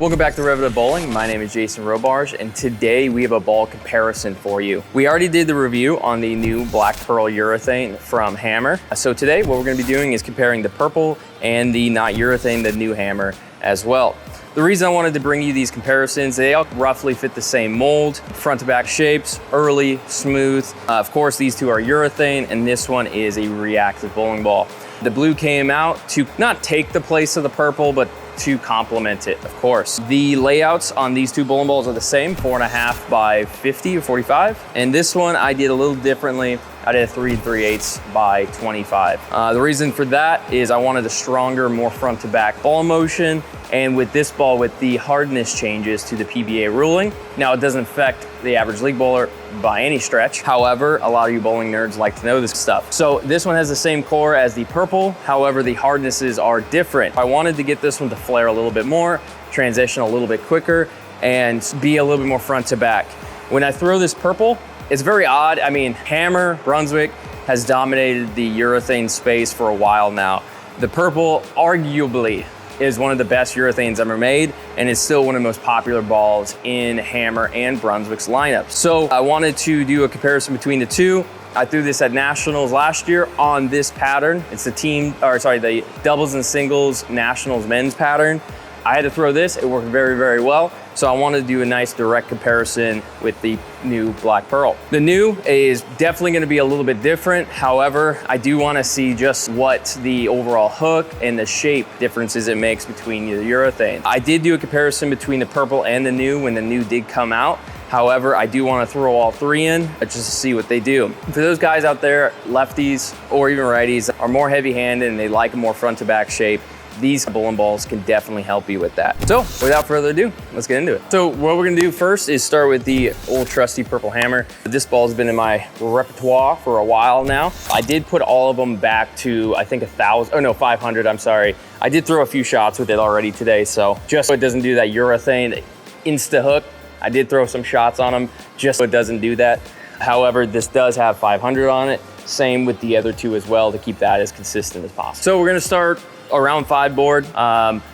Welcome back to Rev It Up Bowling. My name is Jason Robarge, and today we have a ball comparison for you. We already did the review on the new Black Pearl urethane from Hammer. So today what we're going to be doing is comparing the purple and the not urethane, the new Hammer as well. The reason I wanted to bring you these comparisons, they all roughly fit the same mold, front to back shapes, early, smooth. Of course, these two are urethane, and this one is a reactive bowling ball. The blue came out to not take the place of the purple, but to complement it, of course. The layouts on these two bowling balls are the same, 4.5 by 50 or 45. And this one I did a little differently. I did a 3 3/8 by 25. The reason for that is I wanted a stronger, more front to back ball motion. And with this ball, with the hardness changes to the PBA ruling, now it doesn't affect the average league bowler by any stretch. However, a lot of you bowling nerds like to know this stuff. So this one has the same core as the purple. However, the hardnesses are different. I wanted to get this one to flare a little bit more, transition a little bit quicker, and be a little bit more front to back. When I throw this purple, it's very odd. I mean, Hammer, Brunswick has dominated the urethane space for a while now. The purple, arguably, is one of the best urethanes ever made, and is still one of the most popular balls in Hammer and Brunswick's lineup. So I wanted to do a comparison between the two. I threw this at Nationals last year on this pattern. It's the doubles and singles Nationals men's pattern. I had to throw this, it worked very, very well. So I wanted to do a nice direct comparison with the new Black Pearl. The new is definitely gonna be a little bit different. However, I do wanna see just what the overall hook and the shape differences it makes between the urethane. I did do a comparison between the purple and the new when the new did come out. However, I do wanna throw all three in just to see what they do. For those guys out there, lefties or even righties, are more heavy-handed and they like a more front to back shape, these bowling balls can definitely help you with that. So without further ado, let's get into it. So what we're gonna do first is start with the old trusty purple Hammer. This ball has been in my repertoire for a while now. I did put all of them back to, I think 500, I'm sorry. I did throw a few shots with it already today, so just so it doesn't do that urethane insta hook, I did throw some shots on them just so it doesn't do that. However, this does have 500 on it. Same with the other two as well to keep that as consistent as possible. So we're gonna start around 5 board.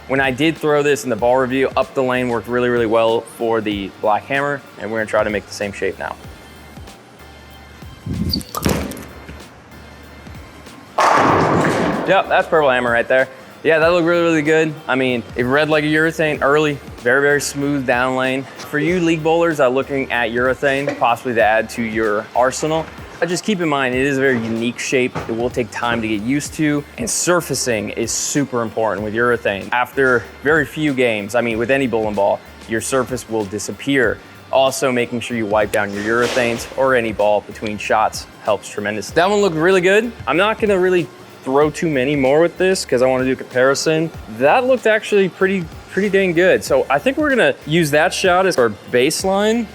When I did throw this in the ball review, up the lane worked really, really well for the Black Hammer, and we're gonna try to make the same shape now. Yep, that's purple Hammer right there. Yeah, that looked really, really good. I mean, it read like a urethane early, very, very smooth down lane. For you league bowlers looking at urethane, possibly to add to your arsenal, just keep in mind, it is a very unique shape. It will take time to get used to, and surfacing is super important with urethane. After very few games, I mean, with any bowling ball, your surface will disappear. Also, making sure you wipe down your urethanes or any ball between shots helps tremendously. That one looked really good. I'm not gonna really throw too many more with this because I want to do a comparison. That looked actually pretty dang good. So I think we're gonna use that shot as our baseline.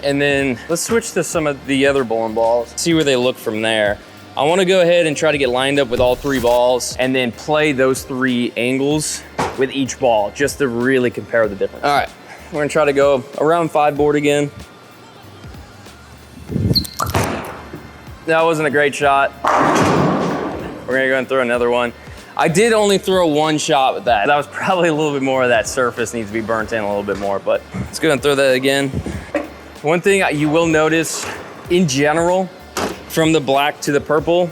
And then let's switch to some of the other bowling balls, see where they look from there. I wanna go ahead and try to get lined up with all 3 balls and then play those 3 angles with each ball just to really compare the difference. All right, we're gonna try to go around 5 board again. That wasn't a great shot. We're gonna go and throw another one. I did only throw 1 shot with that. That was probably a little bit more of that surface needs to be burnt in a little bit more, but let's go and throw that again. One thing you will notice in general from the black to the purple,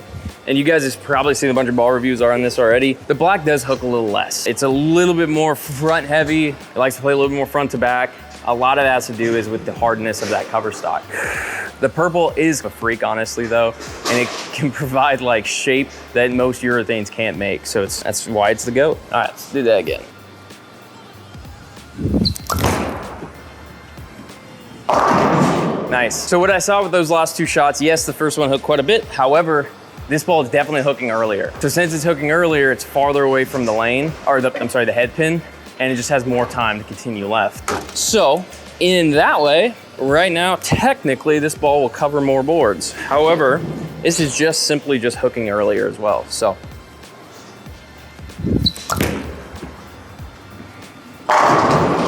and you guys have probably seen a bunch of ball reviews on this already, the black does hook a little less. It's a little bit more front heavy. It likes to play a little bit more front to back. A lot of that has to do is with the hardness of that cover stock. The purple is a freak, honestly, though, and it can provide like shape that most urethanes can't make. So that's why it's the GOAT. All right, let's do that again. Nice. So what I saw with those last 2 shots, yes, the first one hooked quite a bit. However, this ball is definitely hooking earlier. So since it's hooking earlier, it's farther away from the lane, or the head pin, and it just has more time to continue left. So in that way, right now, technically this ball will cover more boards. However, this is just simply just hooking earlier as well, so.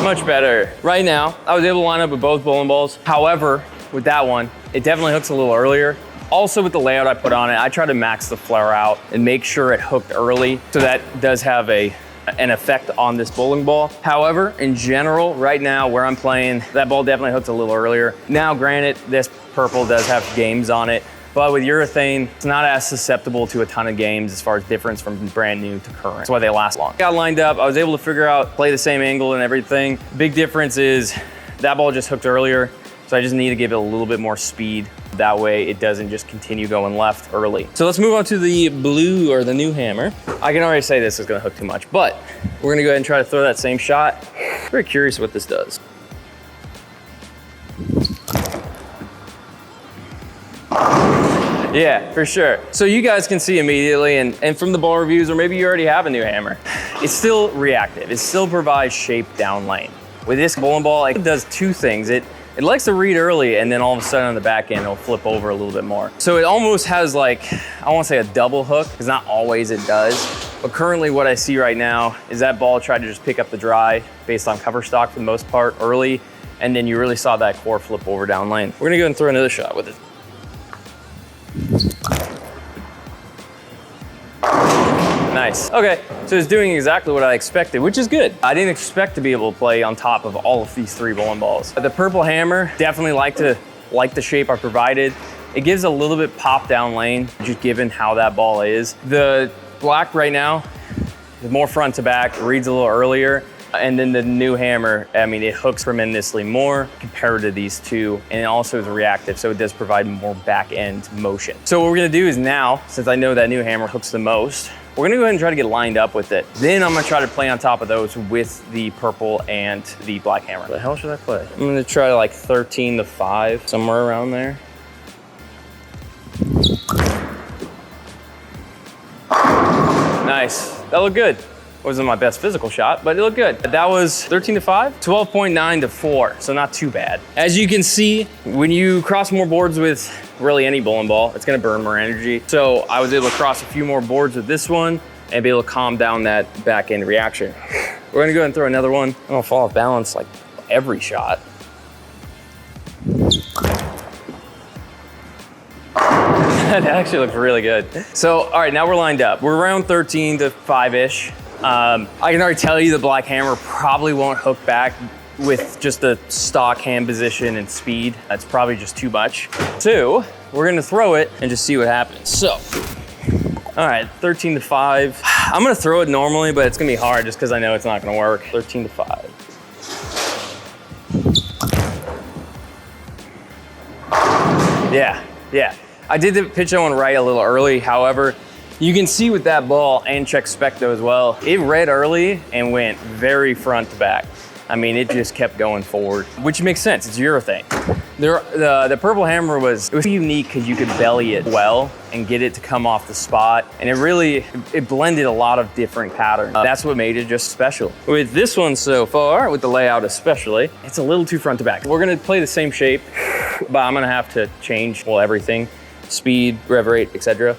Much better. Right now, I was able to line up with both bowling balls. However, with that one, it definitely hooks a little earlier. Also with the layout I put on it, I try to max the flare out and make sure it hooked early. So that does have a an effect on this bowling ball. However, in general, right now where I'm playing, that ball definitely hooked a little earlier. Now, granted, this purple does have games on it, but with urethane, it's not as susceptible to a ton of games as far as difference from brand new to current. That's why they last long. Got lined up, I was able to figure out, play the same angle and everything. Big difference is that ball just hooked earlier, so I just need to give it a little bit more speed. That way it doesn't just continue going left early. So let's move on to the blue or the new hammer. I can already say this is gonna hook too much, but we're gonna go ahead and try to throw that same shot. Very curious what this does. Yeah, for sure. So you guys can see immediately, and from the ball reviews, or maybe you already have a new hammer, it's still reactive. It still provides shape down lane. With this bowling ball, it does two things. It likes to read early, and then all of a sudden on the back end, it'll flip over a little bit more. So it almost has like, I won't say a double hook, because not always it does. But currently what I see right now is that ball tried to just pick up the dry based on cover stock for the most part early, and then you really saw that core flip over down lane. We're gonna go and throw another shot with it. Nice. Okay, so it's doing exactly what I expected, which is good. I didn't expect to be able to play on top of all of these three bowling balls. The purple hammer, definitely like the shape I provided. It gives a little bit pop down lane, just given how that ball is. The black right now, more front to back, reads a little earlier. And then the new hammer, I mean, it hooks tremendously more compared to these two, and it also is reactive, so it does provide more back end motion. So what we're gonna do is now, since I know that new hammer hooks the most, we're gonna go ahead and try to get lined up with it. Then I'm gonna try to play on top of those with the purple and the black hammer. What the hell should I play? I'm gonna try like 13 to 5, somewhere around there. Nice, that looked good. Wasn't my best physical shot, but it looked good. That was 13 to 5, 12.9 to 4, so not too bad. As you can see, when you cross more boards with really any bowling ball, it's gonna burn more energy. So I was able to cross a few more boards with this one and be able to calm down that back end reaction. We're gonna go ahead and throw another one. I'm gonna fall off balance like every shot. That actually looks really good. So, all right, now we're lined up. We're around 13 to 5-ish. I can already tell you the black hammer probably won't hook back with just the stock hand position and speed. That's probably just too much. So we're gonna throw it and just see what happens. So, all right, 13 to 5. I'm gonna throw it normally, but it's gonna be hard just because I know it's not gonna work. 13 to 5. Yeah. I did the pitch that one right a little early. However, you can see with that ball, and check Specto as well, it read early and went very front to back. I mean, it just kept going forward, which makes sense, it's urethane. The purple hammer was unique because you could belly it well and get it to come off the spot. And it blended a lot of different patterns. That's what made it just special. With this one so far, with the layout especially, it's a little too front to back. We're gonna play the same shape, but I'm gonna have to change, well, everything. Speed, rev rate, etc.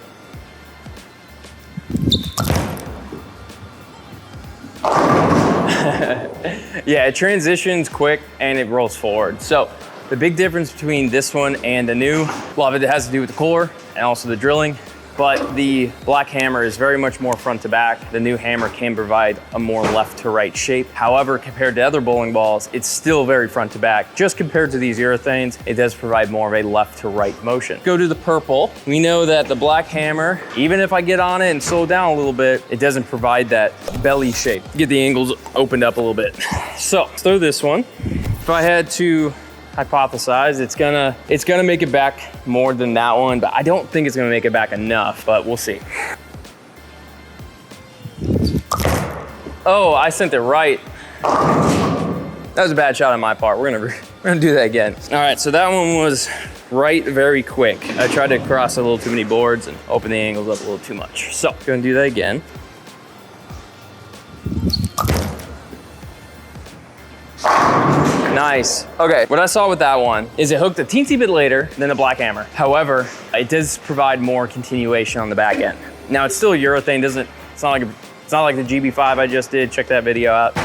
Yeah, it transitions quick and it rolls forward. So the big difference between this one and the new, a lot of it has to do with the core and also the drilling, but the black hammer is very much more front to back. The new hammer can provide a more left to right shape. However, compared to other bowling balls, it's still very front to back. Just compared to these urethanes, it does provide more of a left to right motion. Go to the purple. We know that the black hammer, even if I get on it and slow down a little bit, it doesn't provide that belly shape. Get the angles opened up a little bit. So let's throw this one. If I had to hypothesize, it's gonna make it back more than that one, but I don't think it's gonna make it back enough, but we'll see. Oh, I sent it right. That was a bad shot on my part. We're gonna do that again. All right, so that one was right very quick. I tried to cross a little too many boards and open the angles up a little too much. So, gonna do that again. Nice. Okay, what I saw with that one is it hooked a teensy bit later than the black hammer. However, it does provide more continuation on the back end. Now it's still urethane, it's not like the GB5 I just did. Check that video out.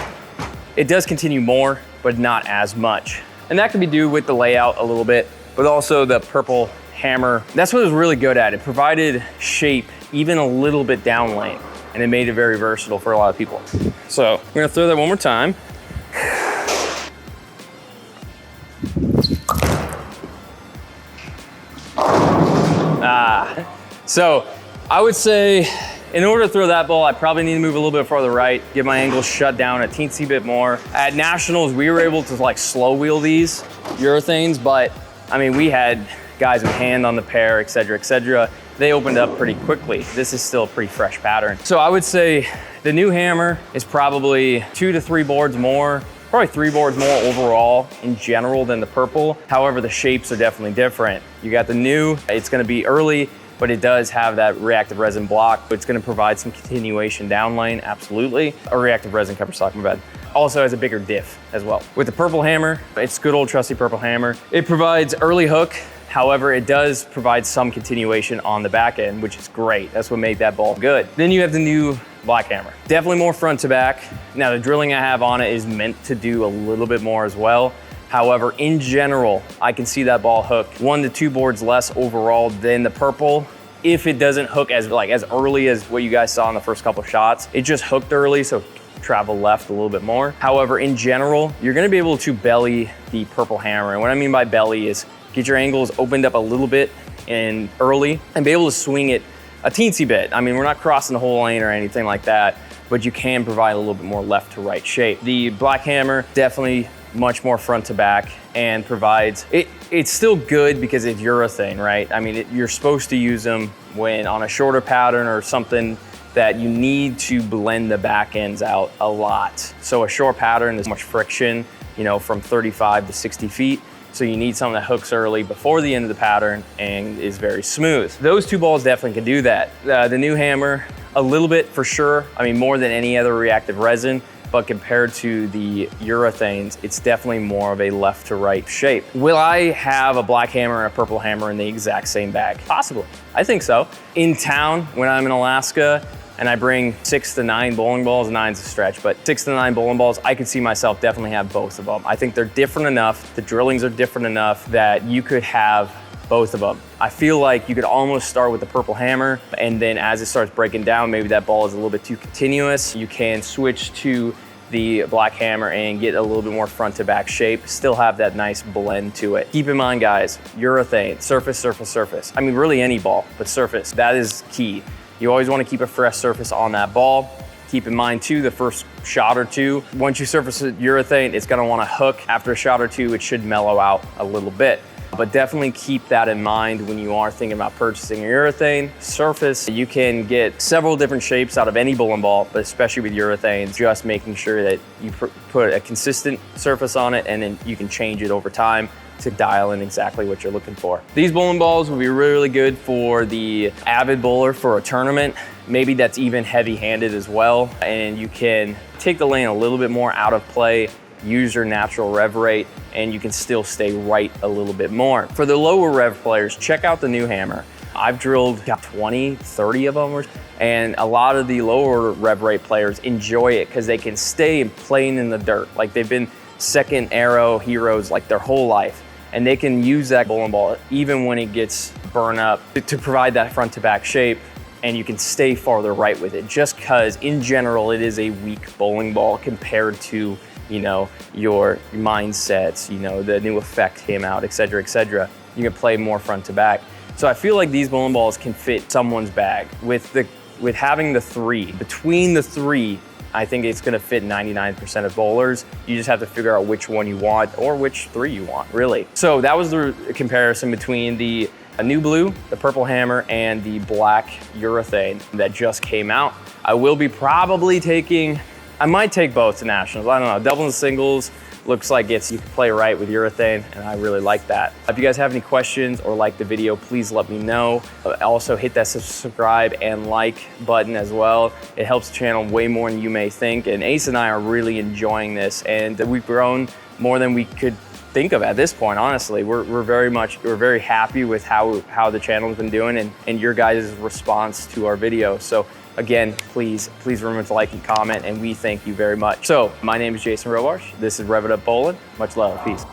It does continue more, but not as much. And that could be due with the layout a little bit, but also the purple hammer. That's what it was really good at. It provided shape even a little bit down lane. and it made it very versatile for a lot of people. So we're gonna throw that one more time. So I would say in order to throw that ball, I probably need to move a little bit farther right, get my angle shut down a teensy bit more. At Nationals, we were able to like slow wheel these urethanes, but I mean, we had guys with hand on the pair, et cetera, et cetera. They opened up pretty quickly. This is still a pretty fresh pattern. So I would say the new hammer is probably 2 to 3 boards more, probably 3 boards more overall in general than the purple. However, the shapes are definitely different. You got the new, it's gonna be early, but it does have that reactive resin block. It's gonna provide some continuation down lane, absolutely. A reactive resin cover stock, my bad. Also has a bigger diff as well. With the purple hammer, it's good old trusty purple hammer. It provides early hook. However, it does provide some continuation on the back end, which is great. That's what made that ball good. Then you have the new black hammer. Definitely more front to back. Now the drilling I have on it is meant to do a little bit more as well. However, in general, I can see that ball hook 1 to 2 boards less overall than the purple. If it doesn't hook as early as what you guys saw in the first couple shots, it just hooked early, so travel left a little bit more. However, in general, you're gonna be able to belly the purple hammer. And what I mean by belly is get your angles opened up a little bit and early and be able to swing it a teensy bit. I mean, we're not crossing the whole lane or anything like that, but you can provide a little bit more left to right shape. The black hammer, definitely much more front to back and provides, it's still good because it's urethane, right? I mean, you're supposed to use them when on a shorter pattern or something that you need to blend the back ends out a lot. So a short pattern is much friction, you know, from 35 to 60 feet. So you need something that hooks early before the end of the pattern and is very smooth. Those 2 balls definitely can do that. The new hammer, a little bit for sure. I mean, more than any other reactive resin, but compared to the urethanes, it's definitely more of a left to right shape. Will I have a black hammer and a purple hammer in the exact same bag? Possibly, I think so. In town, when I'm in Alaska, and I bring 6 to 9 bowling balls, 9's a stretch, but 6 to 9 bowling balls, I could see myself definitely have both of them. I think they're different enough, the drillings are different enough that you could have both of them. I feel like you could almost start with the purple hammer, and then as it starts breaking down, maybe that ball is a little bit too continuous. You can switch to the black hammer and get a little bit more front to back shape, still have that nice blend to it. Keep in mind, guys, urethane, surface, surface, surface. I mean, really any ball, but surface, that is key. You always want to keep a fresh surface on that ball. Keep in mind too, the first shot or two, once you surface urethane, it's gonna want to hook. After a shot or two, it should mellow out a little bit. But definitely keep that in mind when you are thinking about purchasing a urethane surface. You can get several different shapes out of any bowling ball, but especially with urethane, just making sure that you put a consistent surface on it and then you can change it over time to dial in exactly what you're looking for. These bowling balls will be really good for the avid bowler for a tournament. Maybe that's even heavy-handed as well. And you can take the lane a little bit more out of play, use your natural rev rate, and you can still stay right a little bit more. For the lower rev players, check out the new hammer. I've drilled 20, 30 of them, and a lot of the lower rev rate players enjoy it because they can stay playing in the dirt. Like they've been second arrow heroes like their whole life. And they can use that bowling ball even when it gets burned up to provide that front to back shape, and you can stay farther right with it just because in general it is a weak bowling ball compared to, you know, your mindsets, you know, the new effect came out, et cetera, et cetera. You can play more front to back. So I feel like these bowling balls can fit someone's bag. With having the 3, between the 3, I think it's gonna fit 99% of bowlers. You just have to figure out which one you want or which 3 you want, really. So that was the comparison between the new blue, the purple hammer, and the black urethane that just came out. I will be probably taking, I might take both to nationals. I don't know, doubles and singles looks like you can play right with urethane, and I really like that. If you guys have any questions or like the video, please let me know. Also hit that subscribe and like button as well. It helps the channel way more than you may think, and Ace and I are really enjoying this, and we've grown more than we could think of at this point, honestly. We're very happy with how the channel's been doing and your guys' response to our videos. So again, please remember to like and comment, and we thank you very much. So my name is Jason Robarsh. This is Rev It Up Bowling. Much love, peace.